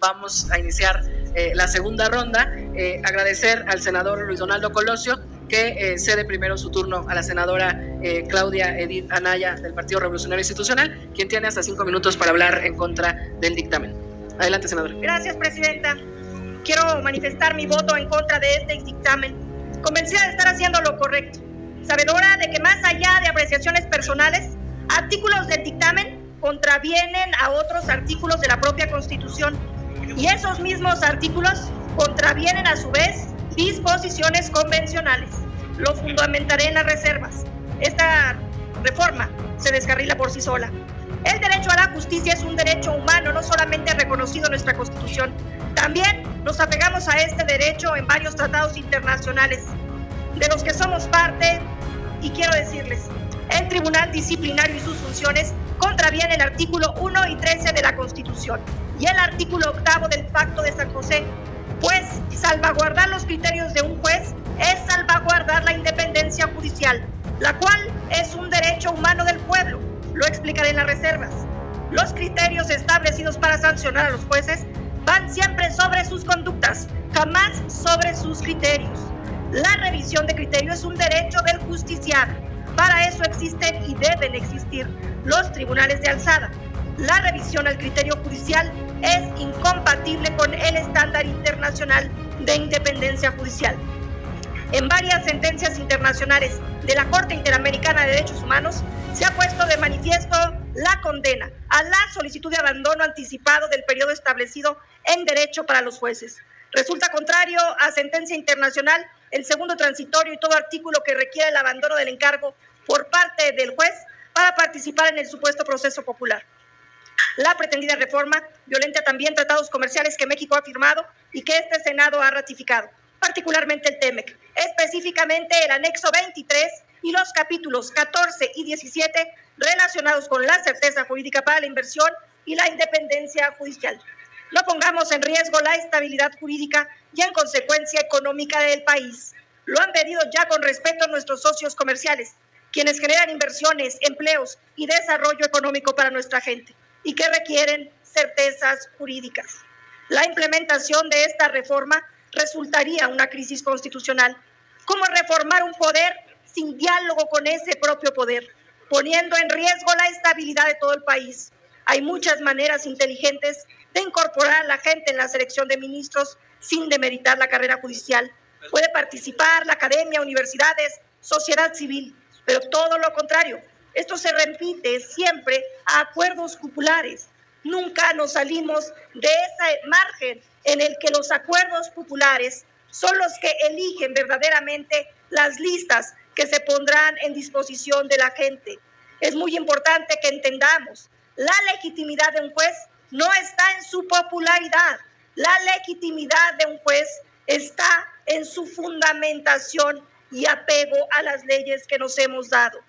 vamos a iniciar la segunda ronda. Agradecer al senador Luis Donaldo Colosio, que cede primero su turno a la senadora Claudia Edith Anaya del Partido Revolucionario Institucional, quien tiene hasta 5 minutos para hablar en contra del dictamen. Adelante, senadora. Gracias, presidenta. Quiero manifestar mi voto en contra de este dictamen, convencida de estar haciendo lo correcto, sabedora de que más allá de apreciaciones personales, artículos del dictamen contravienen a otros artículos de la propia Constitución, y esos mismos artículos contravienen a su vez disposiciones convencionales. Lo fundamentaré en las reservas. Esta reforma se descarrila por sí sola. El derecho a la justicia es un derecho humano, no solamente reconocido en nuestra Constitución. También nos apegamos a este derecho en varios tratados internacionales, de los que somos parte, y quiero decirles, el Tribunal Disciplinario y sus funciones contravienen el artículo 1 y 13 de la Constitución y el artículo 8 del Pacto de San José, pues salvaguardar los criterios de un juez es salvaguardar la independencia judicial, la cual es un derecho humano del pueblo. Lo explicaré en las reservas. Los criterios establecidos para sancionar a los jueces van siempre sobre sus conductas, jamás sobre sus criterios. La revisión de criterios es un derecho del justiciable. Para eso existen y deben existir los tribunales de alzada. La revisión al criterio judicial es incompatible con el estándar internacional de independencia judicial. En varias sentencias internacionales de la Corte Interamericana de Derechos Humanos se ha puesto de manifiesto la condena a la solicitud de abandono anticipado del periodo establecido en derecho para los jueces. Resulta contrario a sentencia internacional el segundo transitorio y todo artículo que requiere el abandono del encargo por parte del juez para participar en el supuesto proceso popular. La pretendida reforma violenta también tratados comerciales que México ha firmado y que este Senado ha ratificado, particularmente el TEMEC, específicamente el anexo 23 y los capítulos 14 y 17 relacionados con la certeza jurídica para la inversión y la independencia judicial. No pongamos en riesgo la estabilidad jurídica y en consecuencia económica del país. Lo han pedido ya con respeto a nuestros socios comerciales, quienes generan inversiones, empleos y desarrollo económico para nuestra gente y que requieren certezas jurídicas. La implementación de esta reforma resultaría una crisis constitucional. ¿Cómo reformar un poder sin diálogo con ese propio poder, poniendo en riesgo la estabilidad de todo el país? Hay muchas maneras inteligentes de incorporar a la gente en la selección de ministros sin demeritar la carrera judicial. Puede participar la academia, universidades, sociedad civil, pero todo lo contrario. Esto se repite siempre a acuerdos populares. Nunca nos salimos de ese margen en el que los acuerdos populares son los que eligen verdaderamente las listas que se pondrán en disposición de la gente. Es muy importante que entendamos, la legitimidad de un juez no está en su popularidad. La legitimidad de un juez está en su fundamentación y apego a las leyes que nos hemos dado.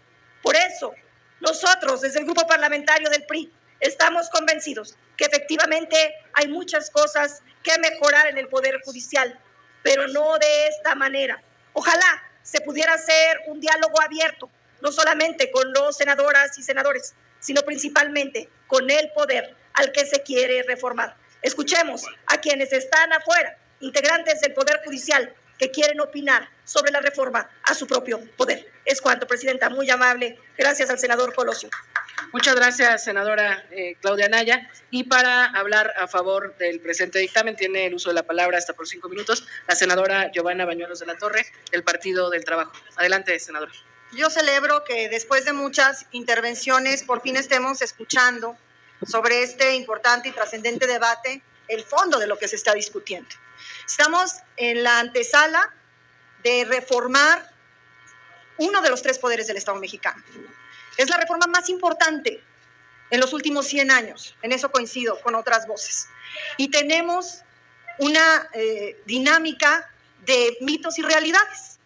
Por eso, nosotros, desde el grupo parlamentario del PRI, estamos convencidos que efectivamente hay muchas cosas que mejorar en el Poder Judicial, pero no de esta manera. Ojalá se pudiera hacer un diálogo abierto, no solamente con los senadoras y senadores, sino principalmente con el poder al que se quiere reformar. Escuchemos a quienes están afuera, integrantes del Poder Judicial, que quieren opinar sobre la reforma a su propio poder. Es cuanto, presidenta, muy amable. Gracias al senador Colosio. Muchas gracias, senadora Claudia Anaya. Y para hablar a favor del presente dictamen, tiene el uso de la palabra hasta por 5 minutos la senadora Giovanna Bañuelos de la Torre, del Partido del Trabajo. Adelante, senadora. Yo celebro que después de muchas intervenciones por fin estemos escuchando sobre este importante y trascendente debate el fondo de lo que se está discutiendo. Estamos en la antesala de reformar uno de los 3 poderes del Estado mexicano. Es la reforma más importante en los últimos 100 años, en eso coincido con otras voces. Y tenemos una dinámica de mitos y realidades.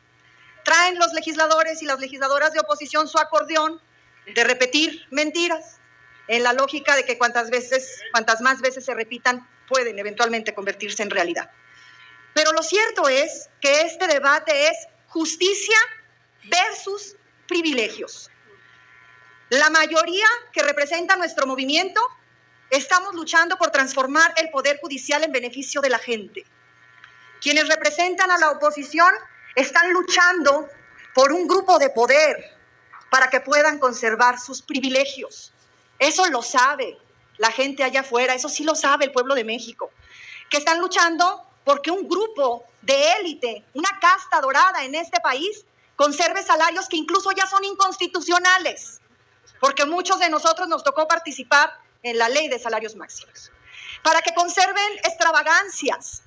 Traen los legisladores y las legisladoras de oposición su acordeón de repetir mentiras, en la lógica de que cuantas más veces se repitan, pueden eventualmente convertirse en realidad. Pero lo cierto es que este debate es justicia versus privilegios. La mayoría que representa nuestro movimiento estamos luchando por transformar el Poder Judicial en beneficio de la gente. Quienes representan a la oposición están luchando por un grupo de poder para que puedan conservar sus privilegios. Eso lo sabe la gente allá afuera, eso sí lo sabe el pueblo de México, que están luchando porque un grupo de élite, una casta dorada en este país, conserve salarios que incluso ya son inconstitucionales, porque muchos de nosotros nos tocó participar en la ley de salarios máximos, para que conserven extravagancias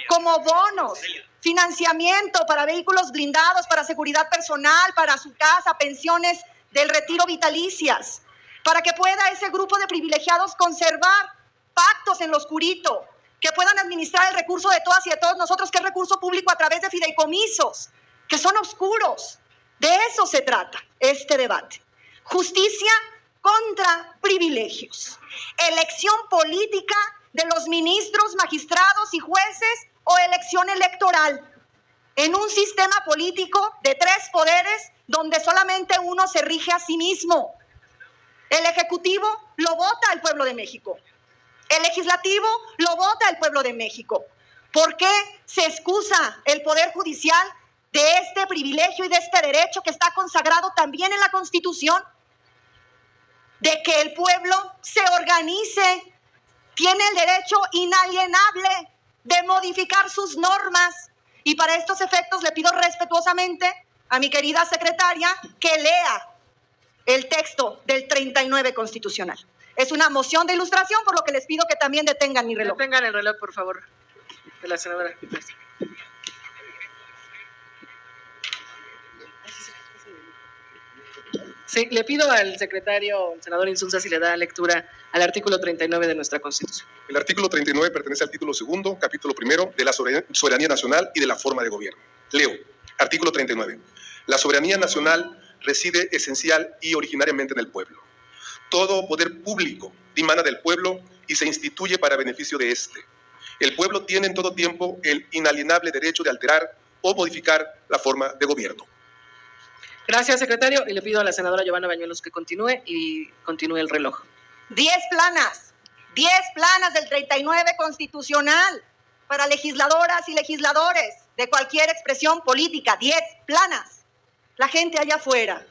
como bonos, financiamiento para vehículos blindados, para seguridad personal, para su casa, pensiones del retiro vitalicias, para que pueda ese grupo de privilegiados conservar pactos en lo oscurito, que puedan administrar el recurso de todas y de todos nosotros, que es recurso público, a través de fideicomisos, que son oscuros. De eso se trata este debate. Justicia contra privilegios. Elección política de los ministros, magistrados y jueces o elección electoral. En un sistema político de 3 poderes donde solamente uno se rige a sí mismo. El Ejecutivo lo vota el pueblo de México. El Legislativo lo vota el pueblo de México. ¿Por qué se excusa el Poder Judicial de este privilegio y de este derecho que está consagrado también en la Constitución? De que el pueblo se organice, tiene el derecho inalienable de modificar sus normas. Y para estos efectos le pido respetuosamente a mi querida secretaria que lea el texto del 39 constitucional. Es una moción de ilustración, por lo que les pido que también detengan mi reloj. Detengan el reloj, por favor, de la senadora. Sí, le pido al secretario, el senador Insunza, si le da lectura al artículo 39 de nuestra Constitución. El artículo 39 pertenece al título 2, capítulo 1 de la soberanía nacional y de la forma de gobierno. Leo, artículo 39. La soberanía nacional reside esencial y originariamente en el pueblo. Todo poder público dimana del pueblo y se instituye para beneficio de éste. El pueblo tiene en todo tiempo el inalienable derecho de alterar o modificar la forma de gobierno. Gracias, secretario, y le pido a la senadora Giovanna Bañuelos que continúe el reloj. 10 planas del 39 constitucional para legisladoras y legisladores de cualquier expresión política, 10 planas. La gente allá afuera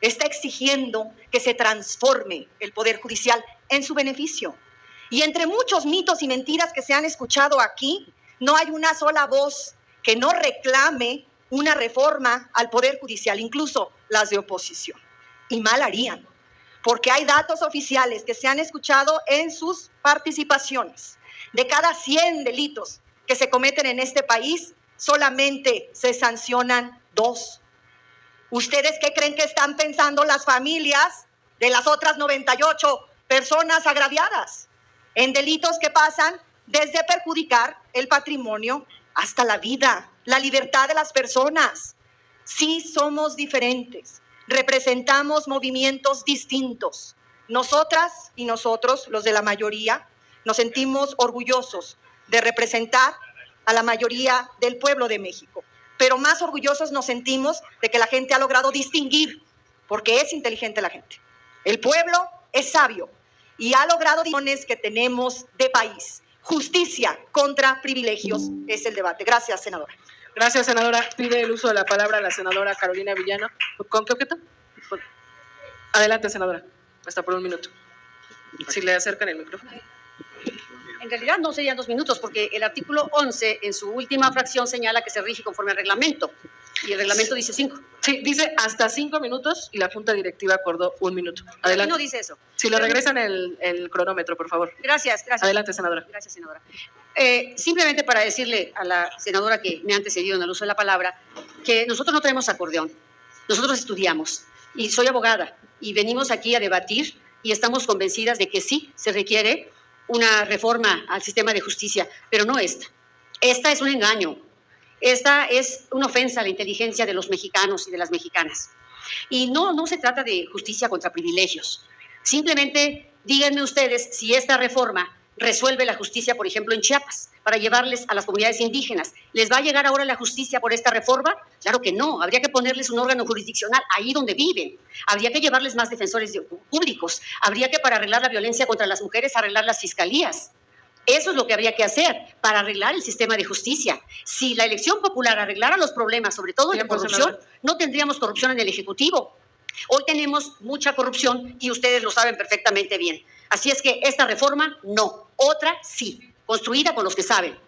está exigiendo que se transforme el Poder Judicial en su beneficio. Y entre muchos mitos y mentiras que se han escuchado aquí, no hay una sola voz que no reclame una reforma al Poder Judicial, incluso las de oposición. Y mal harían, porque hay datos oficiales que se han escuchado en sus participaciones. De cada 100 delitos que se cometen en este país, solamente se sancionan 2. ¿Ustedes qué creen que están pensando las familias de las otras 98 personas agraviadas? En delitos que pasan desde perjudicar el patrimonio hasta la vida, la libertad de las personas. Sí somos diferentes, representamos movimientos distintos. Nosotras y nosotros, los de la mayoría, nos sentimos orgullosos de representar a la mayoría del pueblo de México. Pero más orgullosos nos sentimos de que la gente ha logrado distinguir, porque es inteligente la gente. El pueblo es sabio y ha logrado decisiones que tenemos de país. Justicia contra privilegios es el debate. Gracias, senadora. Gracias, senadora. Pide el uso de la palabra a la senadora Carolina Villano. ¿Con qué objeto? Adelante, senadora. Hasta por 1 minuto. Si le acercan el micrófono. En realidad no serían 2 minutos, porque el artículo 11 en su última fracción señala que se rige conforme al reglamento, y el reglamento dice 5. Sí, dice hasta 5 minutos y la Junta Directiva acordó 1 minuto. Adelante. Aquí no dice eso. Si le regresan el cronómetro, por favor. Gracias. Adelante, senadora. Gracias, senadora. Simplemente para decirle a la senadora que me ha antecedido en el uso de la palabra, que nosotros no tenemos acordeón, nosotros estudiamos, y soy abogada, y venimos aquí a debatir, y estamos convencidas de que sí se requiere una reforma al sistema de justicia, pero no esta. Esta es un engaño. Esta es una ofensa a la inteligencia de los mexicanos y de las mexicanas. Y no se trata de justicia contra privilegios. Simplemente díganme ustedes si esta reforma resuelve la justicia, por ejemplo, en Chiapas, para llevarles a las comunidades indígenas. ¿Les va a llegar ahora la justicia por esta reforma? Claro que no. Habría que ponerles un órgano jurisdiccional ahí donde viven. Habría que llevarles más defensores públicos. Habría que, para arreglar la violencia contra las mujeres, arreglar las fiscalías. Eso es lo que habría que hacer para arreglar el sistema de justicia. Si la elección popular arreglara los problemas, sobre todo de corrupción, no tendríamos corrupción en el Ejecutivo. Hoy tenemos mucha corrupción y ustedes lo saben perfectamente bien. Así es que esta reforma, no. Otra, sí. Construida con los que saben.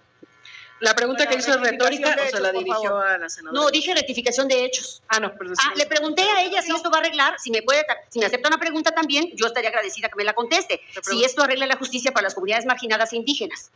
La pregunta que hizo es retórica o se la dirigió a la senadora. No, dije rectificación de hechos. No, perdón. Le pregunté a ella si esto va a arreglar, si me acepta una pregunta también, yo estaría agradecida que me la conteste. Si esto arregla la justicia para las comunidades marginadas e indígenas.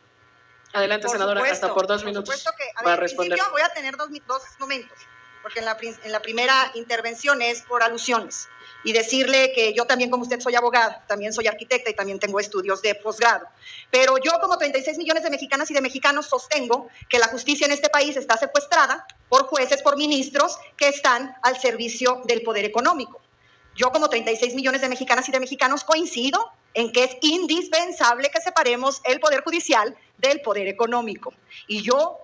Adelante, senadora, hasta por 2 minutos. Por supuesto que, para responder. Voy a tener dos momentos, porque en la primera intervención es por alusiones. Y decirle que yo también, como usted, soy abogada, también soy arquitecta y también tengo estudios de posgrado. Pero yo, como 36 millones de mexicanas y de mexicanos, sostengo que la justicia en este país está secuestrada por jueces, por ministros que están al servicio del poder económico. Yo, como 36 millones de mexicanas y de mexicanos, coincido en que es indispensable que separemos el poder judicial del poder económico. Y yo,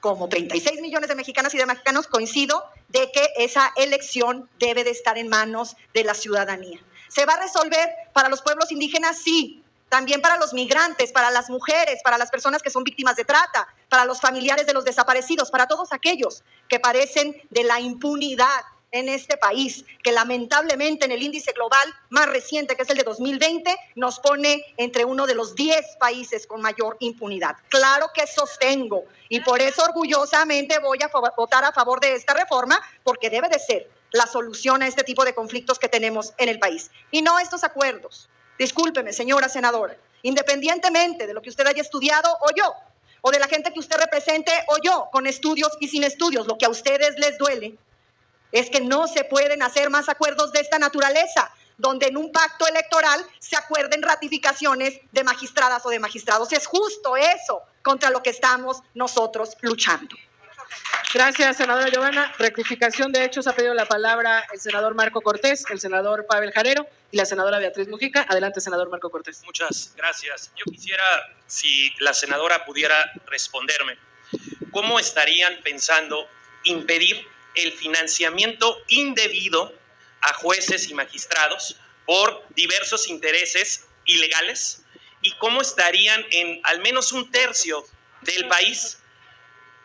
como 36 millones de mexicanas y de mexicanos, coincido de que esa elección debe de estar en manos de la ciudadanía. ¿Se va a resolver para los pueblos indígenas? Sí. También para los migrantes, para las mujeres, para las personas que son víctimas de trata, para los familiares de los desaparecidos, para todos aquellos que padecen de la impunidad en este país, que lamentablemente en el índice global más reciente, que es el de 2020, nos pone entre uno de los 10 países con mayor impunidad. Claro que sostengo, y por eso orgullosamente voy a votar a favor de esta reforma, porque debe de ser la solución a este tipo de conflictos que tenemos en el país. Y no estos acuerdos. Discúlpeme, señora senadora, independientemente de lo que usted haya estudiado o yo, o de la gente que usted represente o yo, con estudios y sin estudios, lo que a ustedes les duele es que no se pueden hacer más acuerdos de esta naturaleza, donde en un pacto electoral se acuerden ratificaciones de magistradas o de magistrados. Es justo eso contra lo que estamos nosotros luchando. Gracias, senadora Giovanna. Rectificación de hechos, ha pedido la palabra el senador Marco Cortés, el senador Pavel Jarero y la senadora Beatriz Mujica. Adelante, senador Marco Cortés. Muchas gracias. Yo quisiera, si la senadora pudiera responderme, ¿cómo estarían pensando impedir el financiamiento indebido a jueces y magistrados por diversos intereses ilegales? ¿Y cómo estarían en al menos un tercio del país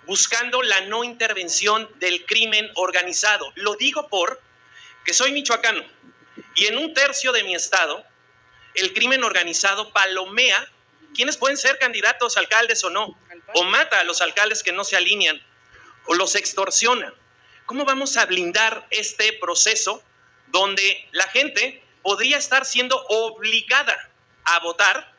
buscando la no intervención del crimen organizado? Lo digo porque soy michoacano y en un tercio de mi estado el crimen organizado palomea quienes pueden ser candidatos, alcaldes o no, o mata a los alcaldes que no se alinean, o los extorsiona. ¿Cómo vamos a blindar este proceso donde la gente podría estar siendo obligada a votar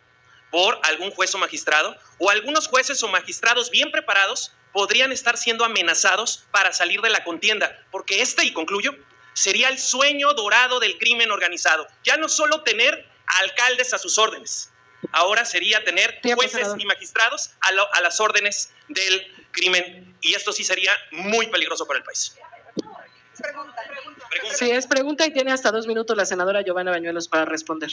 por algún juez o magistrado, o algunos jueces o magistrados bien preparados podrían estar siendo amenazados para salir de la contienda? Porque y concluyo, sería el sueño dorado del crimen organizado. Ya no solo tener alcaldes a sus órdenes, ahora sería tener jueces y magistrados a las órdenes del crimen, y esto sí sería muy peligroso para el país. Pregunta. Sí, es pregunta y tiene hasta 2 minutos la senadora Giovanna Bañuelos para responder.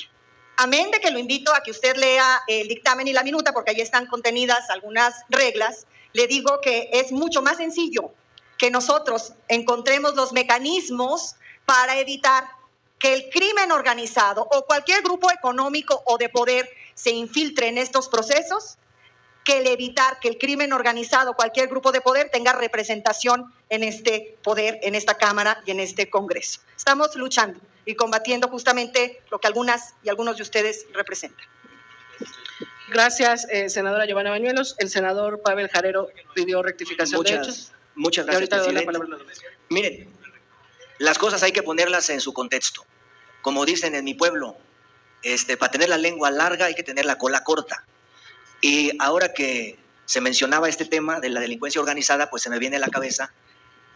Amén de que lo invito a que usted lea el dictamen y la minuta, porque ahí están contenidas algunas reglas, le digo que es mucho más sencillo que nosotros encontremos los mecanismos para evitar que el crimen organizado o cualquier grupo económico o de poder se infiltre en estos procesos, que el evitar que el crimen organizado, cualquier grupo de poder, tenga representación en este poder, en esta Cámara y en este Congreso. Estamos luchando y combatiendo justamente lo que algunas y algunos de ustedes representan. Gracias, senadora Giovanna Bañuelos. El senador Pavel Jarero pidió rectificación de hechos. Muchas gracias, presidente. Miren, las cosas hay que ponerlas en su contexto. Como dicen en mi pueblo, para tener la lengua larga hay que tener la cola corta. Y ahora que se mencionaba este tema de la delincuencia organizada, pues se me viene a la cabeza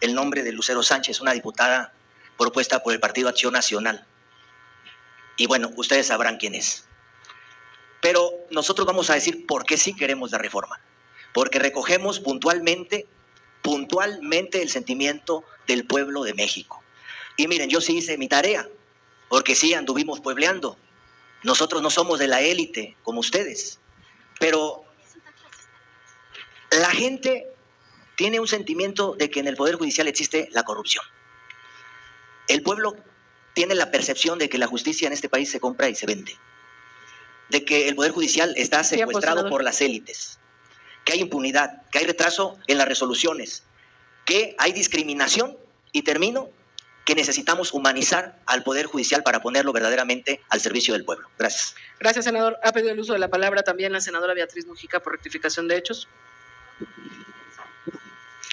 el nombre de Lucero Sánchez, una diputada propuesta por el Partido Acción Nacional. Y bueno, ustedes sabrán quién es. Pero nosotros vamos a decir por qué sí queremos la reforma. Porque recogemos puntualmente el sentimiento del pueblo de México. Y miren, yo sí hice mi tarea, porque sí anduvimos puebleando. Nosotros no somos de la élite como ustedes. Pero la gente tiene un sentimiento de que en el Poder Judicial existe la corrupción. El pueblo tiene la percepción de que la justicia en este país se compra y se vende, de que el Poder Judicial está secuestrado por las élites, que hay impunidad, que hay retraso en las resoluciones, que hay discriminación, y termino, que necesitamos humanizar al Poder Judicial para ponerlo verdaderamente al servicio del pueblo. Gracias. Gracias, senador. Ha pedido el uso de la palabra también la senadora Beatriz Mujica por rectificación de hechos.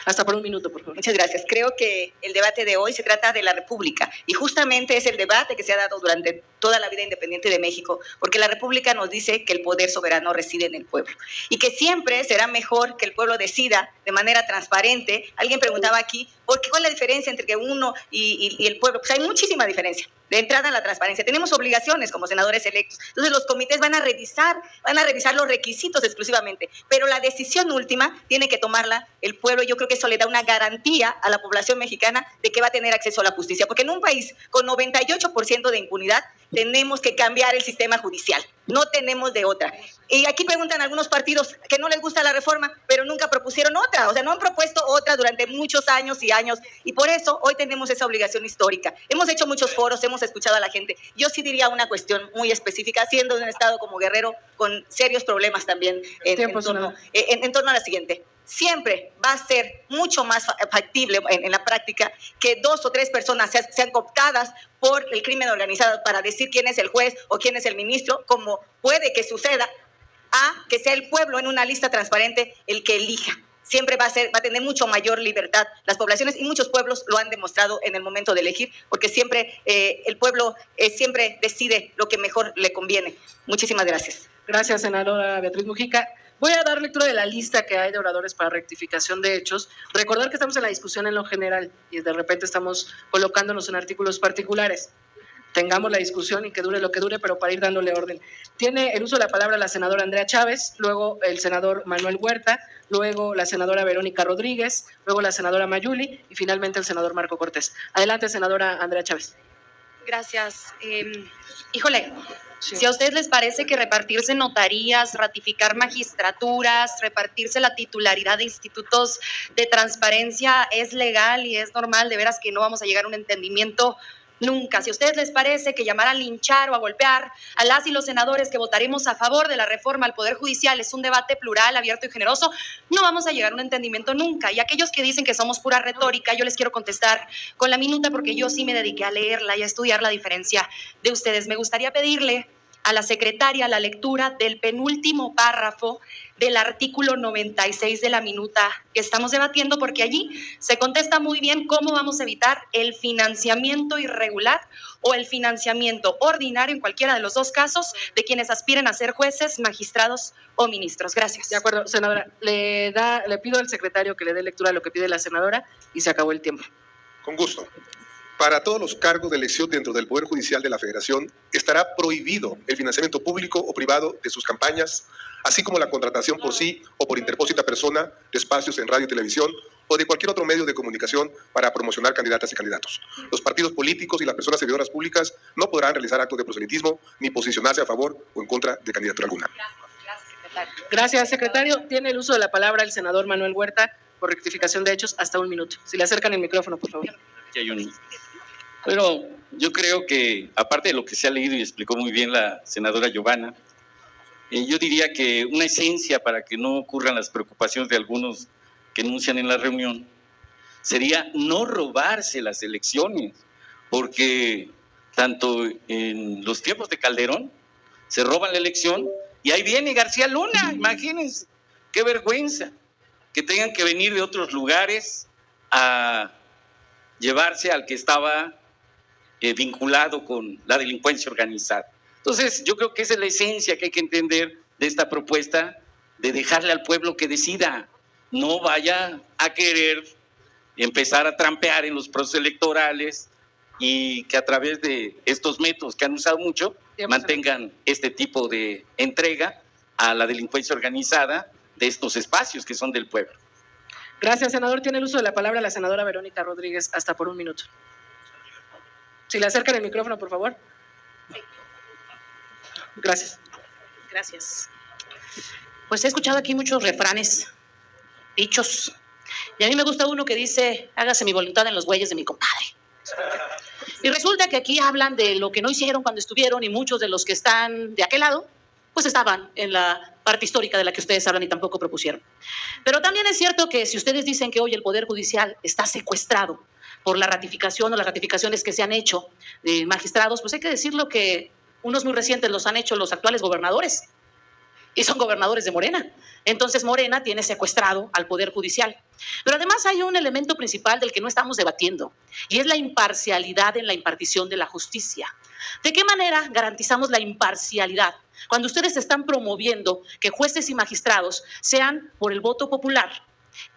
Hasta por un minuto, por favor. Muchas gracias. Creo que el debate de hoy se trata de la República y justamente es el debate que se ha dado durante toda la vida independiente de México, porque la República nos dice que el poder soberano reside en el pueblo y que siempre será mejor que el pueblo decida de manera transparente. Alguien preguntaba aquí, ¿cuál es la diferencia entre que uno y el pueblo? Pues hay muchísima diferencia. De entrada, la transparencia. Tenemos obligaciones como senadores electos. Entonces, los comités van a revisar los requisitos exclusivamente, pero la decisión última tiene que tomarla el pueblo. Yo creo que eso le da una garantía a la población mexicana de que va a tener acceso a la justicia, porque en un país con 98% de impunidad tenemos que cambiar el sistema judicial. No tenemos de otra. Y aquí preguntan algunos partidos que no les gusta la reforma, pero nunca propusieron otra. O sea, no han propuesto otra durante muchos años y años. Y por eso hoy tenemos esa obligación histórica. Hemos hecho muchos foros, hemos escuchado a la gente. Yo sí diría una cuestión muy específica, siendo de un estado como Guerrero con serios problemas también en torno a la siguiente. Siempre va a ser mucho más factible en la práctica que 2 o 3 personas sean cooptadas por el crimen organizado para decir quién es el juez o quién es el ministro, como puede que suceda, a que sea el pueblo en una lista transparente el que elija. Siempre va a tener mucho mayor libertad las poblaciones, y muchos pueblos lo han demostrado en el momento de elegir, porque siempre el pueblo siempre decide lo que mejor le conviene. Muchísimas gracias. Gracias, senadora Beatriz Mujica. Voy a dar lectura de la lista que hay de oradores para rectificación de hechos. Recordar que estamos en la discusión en lo general y de repente estamos colocándonos en artículos particulares. Tengamos la discusión y que dure lo que dure, pero para ir dándole orden. Tiene el uso de la palabra la senadora Andrea Chávez, luego el senador Manuel Huerta, luego la senadora Verónica Rodríguez, luego la senadora Mayuli y finalmente el senador Marco Cortés. Adelante, senadora Andrea Chávez. Gracias. Híjole, sí. Si a ustedes les parece que repartirse notarías, ratificar magistraturas, repartirse la titularidad de institutos de transparencia es legal y es normal, de veras que no vamos a llegar a un entendimiento nunca. Si a ustedes les parece que llamar a linchar o a golpear a las y los senadores que votaremos a favor de la reforma al Poder Judicial es un debate plural, abierto y generoso, no vamos a llegar a un entendimiento nunca. Y aquellos que dicen que somos pura retórica, yo les quiero contestar con la minuta, porque yo sí me dediqué a leerla y a estudiar la diferencia de ustedes. Me gustaría pedirle a la secretaria la lectura del penúltimo párrafo del artículo 96 de la minuta que estamos debatiendo, porque allí se contesta muy bien cómo vamos a evitar el financiamiento irregular o el financiamiento ordinario, en cualquiera de los dos casos, de quienes aspiren a ser jueces, magistrados o ministros. Gracias. De acuerdo, senadora. Le pido al secretario que le dé lectura a lo que pide la senadora y se acabó el tiempo. Con gusto. Para todos los cargos de elección dentro del Poder Judicial de la Federación estará prohibido el financiamiento público o privado de sus campañas, así como la contratación por sí o por interpósita persona de espacios en radio y televisión o de cualquier otro medio de comunicación para promocionar candidatas y candidatos. Los partidos políticos y las personas servidoras públicas no podrán realizar actos de proselitismo ni posicionarse a favor o en contra de candidatura alguna. Gracias, secretario. Gracias, secretario. Tiene el uso de la palabra el senador Manuel Huerta por rectificación de hechos hasta 1 minuto. Si le acercan el micrófono, por favor. Bueno, yo creo que, aparte de lo que se ha leído y explicó muy bien la senadora Giovanna, yo diría que una esencia para que no ocurran las preocupaciones de algunos que enuncian en la reunión sería no robarse las elecciones, porque tanto en los tiempos de Calderón se roban la elección y ahí viene García Luna, imagínense, qué vergüenza que tengan que venir de otros lugares a llevarse al que estaba vinculado con la delincuencia organizada. Entonces, yo creo que esa es la esencia que hay que entender de esta propuesta, de dejarle al pueblo que decida. No vaya a querer empezar a trampear en los procesos electorales y que a través de estos métodos que han usado mucho, mantengan este tipo de entrega a la delincuencia organizada de estos espacios que son del pueblo. Gracias, senador. Tiene el uso de la palabra la senadora Verónica Rodríguez hasta por 1 minuto. Si le acercan el micrófono, por favor. Sí. Gracias. Gracias. Pues he escuchado aquí muchos refranes, dichos, y a mí me gusta uno que dice, hágase mi voluntad en los bueyes de mi compadre. Y resulta que aquí hablan de lo que no hicieron cuando estuvieron, y muchos de los que están de aquel lado, pues estaban en la parte histórica de la que ustedes hablan y tampoco propusieron. Pero también es cierto que si ustedes dicen que hoy el Poder Judicial está secuestrado por la ratificación o las ratificaciones que se han hecho de magistrados, pues hay que decirlo que unos muy recientes los han hecho los actuales gobernadores, y son gobernadores de Morena. Entonces Morena tiene secuestrado al Poder Judicial. Pero además hay un elemento principal del que no estamos debatiendo, y es la imparcialidad en la impartición de la justicia. ¿De qué manera garantizamos la imparcialidad cuando ustedes están promoviendo que jueces y magistrados sean por el voto popular?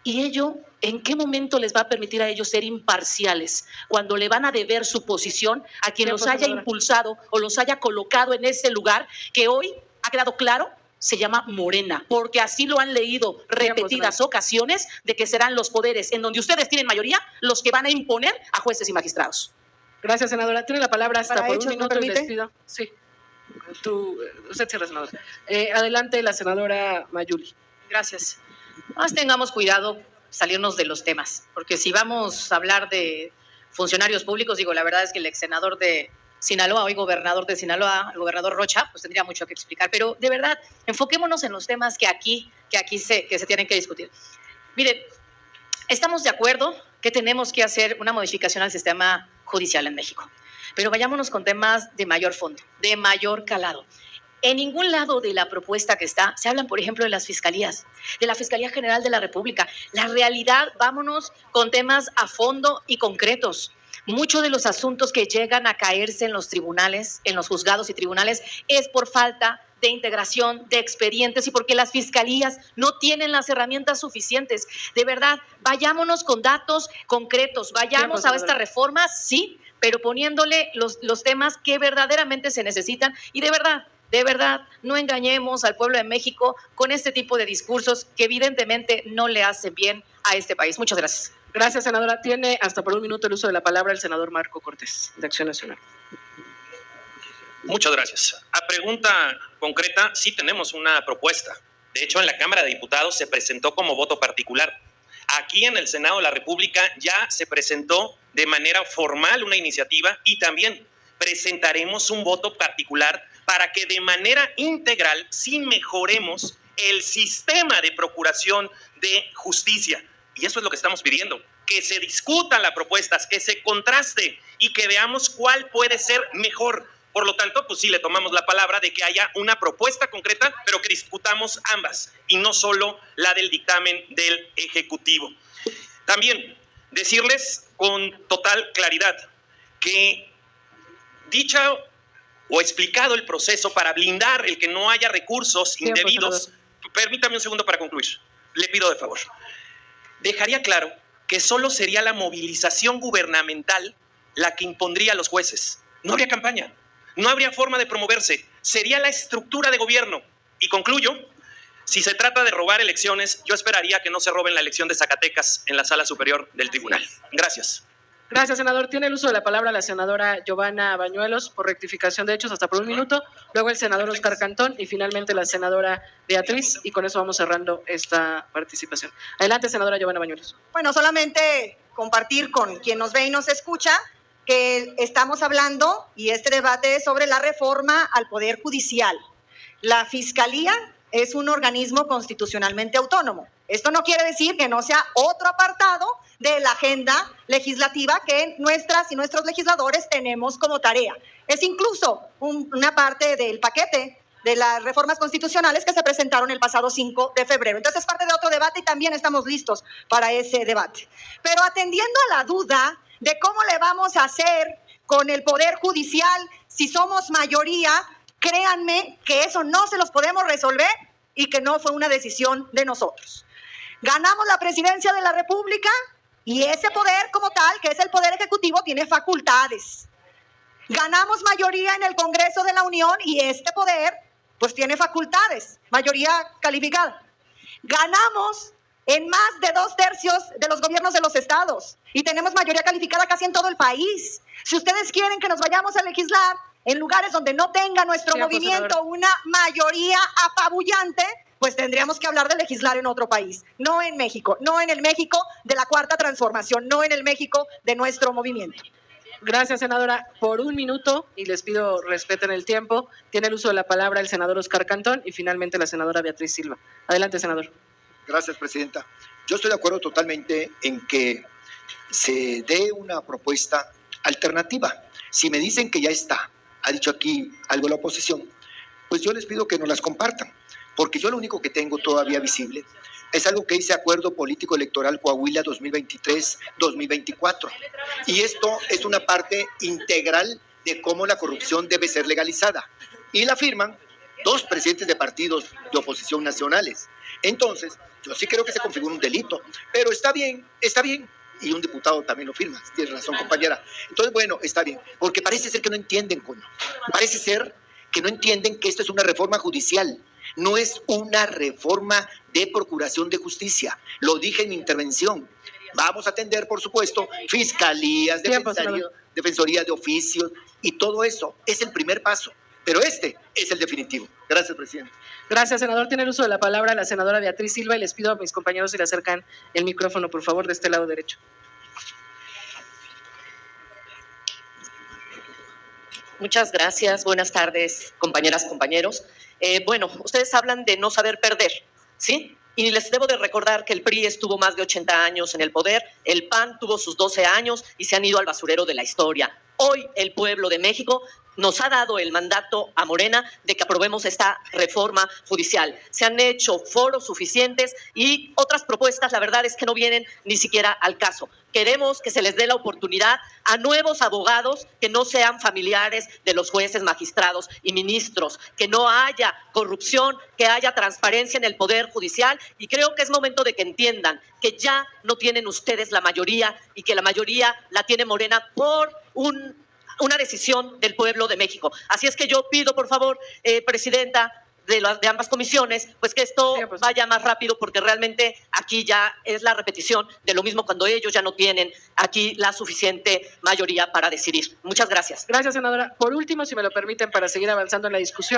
¿Y ello en qué momento les va a permitir a ellos ser imparciales cuando le van a deber su posición a quien los haya impulsado o los haya colocado en ese lugar que hoy ha quedado claro se llama Morena? Porque así lo han leído repetidas ocasiones, de que serán los poderes en donde ustedes tienen mayoría los que van a imponer a jueces y magistrados. Gracias, senadora. Tiene la palabra hasta Para por hechos, un minuto. ¿me El permite? despido. Sí. Usted cierra, senadora. Adelante, la senadora Mayuli. Gracias. Más tengamos cuidado salirnos de los temas, porque si vamos a hablar de funcionarios públicos, digo, la verdad es que el ex senador de Sinaloa, hoy gobernador de Sinaloa, el gobernador Rocha, pues tendría mucho que explicar. Pero de verdad, enfoquémonos en los temas que aquí se tienen que discutir. Miren, estamos de acuerdo que tenemos que hacer una modificación al sistema judicial en México, pero vayámonos con temas de mayor fondo, de mayor calado. En ningún lado de la propuesta que está se hablan, por ejemplo, de las fiscalías, de la Fiscalía General de la República. La realidad, vámonos con temas a fondo y concretos. Muchos de los asuntos que llegan a caerse en los tribunales, en los juzgados y tribunales, es por falta de integración de expedientes y porque las fiscalías no tienen las herramientas suficientes. De verdad, vayámonos con datos concretos, vayamos a esta reforma, sí, pero poniéndole los temas que verdaderamente se necesitan. Y de verdad, no engañemos al pueblo de México con este tipo de discursos que evidentemente no le hacen bien a este país. Muchas gracias. Gracias, senadora. Tiene hasta por un minuto el uso de la palabra el senador Marco Cortés, de Acción Nacional. Muchas gracias. A pregunta concreta, sí tenemos una propuesta. De hecho, en la Cámara de Diputados se presentó como voto particular. Aquí en el Senado de la República ya se presentó de manera formal una iniciativa y también presentaremos un voto particular para que de manera integral sí mejoremos el sistema de procuración de justicia. Y eso es lo que estamos pidiendo, que se discutan las propuestas, que se contraste y que veamos cuál puede ser mejor. Por lo tanto, pues sí le tomamos la palabra de que haya una propuesta concreta, pero que discutamos ambas y no solo la del dictamen del Ejecutivo. También decirles con total claridad que dicha o explicado el proceso para blindar el que no haya recursos indebidos, permítame un segundo para concluir, le pido de favor. Dejaría claro que solo sería la movilización gubernamental la que impondría a los jueces. No habría campaña, no habría forma de promoverse, sería la estructura de gobierno. Y concluyo, si se trata de robar elecciones, yo esperaría que no se roben la elección de Zacatecas en la Sala Superior del Tribunal. Gracias. Gracias, senador. Tiene el uso de la palabra la senadora Giovanna Bañuelos por rectificación de hechos hasta por un minuto, luego el senador Oscar Cantón y finalmente la senadora Beatriz, y con eso vamos cerrando esta participación. Adelante, senadora Giovanna Bañuelos. Bueno, solamente compartir con quien nos ve y nos escucha que estamos hablando y este debate es sobre la reforma al Poder Judicial. La Fiscalía es un organismo constitucionalmente autónomo. Esto no quiere decir que no sea otro apartado de la agenda legislativa que nuestras y nuestros legisladores tenemos como tarea. Es incluso una parte del paquete de las reformas constitucionales que se presentaron el pasado 5 de febrero. Entonces es parte de otro debate y también estamos listos para ese debate. Pero atendiendo a la duda de cómo le vamos a hacer con el Poder Judicial si somos mayoría, créanme que eso no se los podemos resolver y que no fue una decisión de nosotros. Ganamos la presidencia de la República y ese poder como tal, que es el Poder Ejecutivo, tiene facultades. Ganamos mayoría en el Congreso de la Unión y este poder pues tiene facultades, mayoría calificada. Ganamos en más de 2/3 de los gobiernos de los estados y tenemos mayoría calificada casi en todo el país. Si ustedes quieren que nos vayamos a legislar en lugares donde no tenga nuestro movimiento una mayoría apabullante, pues tendríamos que hablar de legislar en otro país, no en México, no en el México de la Cuarta Transformación, no en el México de nuestro movimiento. Gracias, senadora. Por un minuto, y les pido respeten el tiempo, tiene el uso de la palabra el senador Oscar Cantón y finalmente la senadora Beatriz Silva. Adelante, senador. Gracias, presidenta. Yo estoy de acuerdo totalmente en que se dé una propuesta alternativa. Si me dicen que ya está, ha dicho aquí algo la oposición, pues yo les pido que nos las compartan, porque yo lo único que tengo todavía visible es algo que dice Acuerdo Político Electoral Coahuila 2023-2024. Y esto es una parte integral de cómo la corrupción debe ser legalizada. Y la firman 2 presidentes de partidos de oposición nacionales. Entonces, yo sí creo que se configura un delito, pero está bien, y un diputado también lo firma, tiene razón, compañera. Entonces, bueno, está bien, porque parece ser que no entienden, coño. Parece ser que no entienden que esto es una reforma judicial, no es una reforma de procuración de justicia. Lo dije en mi intervención. Vamos a atender, por supuesto, fiscalías, defensoría de oficios, y todo eso es el primer paso. Pero este es el definitivo. Gracias, presidente. Gracias, senador. Tiene el uso de la palabra la senadora Beatriz Silva y les pido a mis compañeros si le acercan el micrófono, por favor, de este lado derecho. Muchas gracias. Buenas tardes, compañeras, compañeros. Bueno, ustedes hablan de no saber perder, ¿sí? Y les debo de recordar que el PRI estuvo más de 80 años en el poder, el PAN tuvo sus 12 años y se han ido al basurero de la historia. Hoy el pueblo de México nos ha dado el mandato a Morena de que aprobemos esta reforma judicial. Se han hecho foros suficientes y otras propuestas, la verdad es que no vienen ni siquiera al caso. Queremos que se les dé la oportunidad a nuevos abogados que no sean familiares de los jueces, magistrados y ministros, que no haya corrupción, que haya transparencia en el Poder Judicial, y creo que es momento de que entiendan que ya no tienen ustedes la mayoría y que la mayoría la tiene Morena por una decisión del pueblo de México. Así es que yo pido, por favor, presidenta de ambas comisiones, pues que esto vaya más rápido, porque realmente aquí ya es la repetición de lo mismo cuando ellos ya no tienen aquí la suficiente mayoría para decidir. Muchas gracias. Gracias, senadora. Por último, si me lo permiten, para seguir avanzando en la discusión.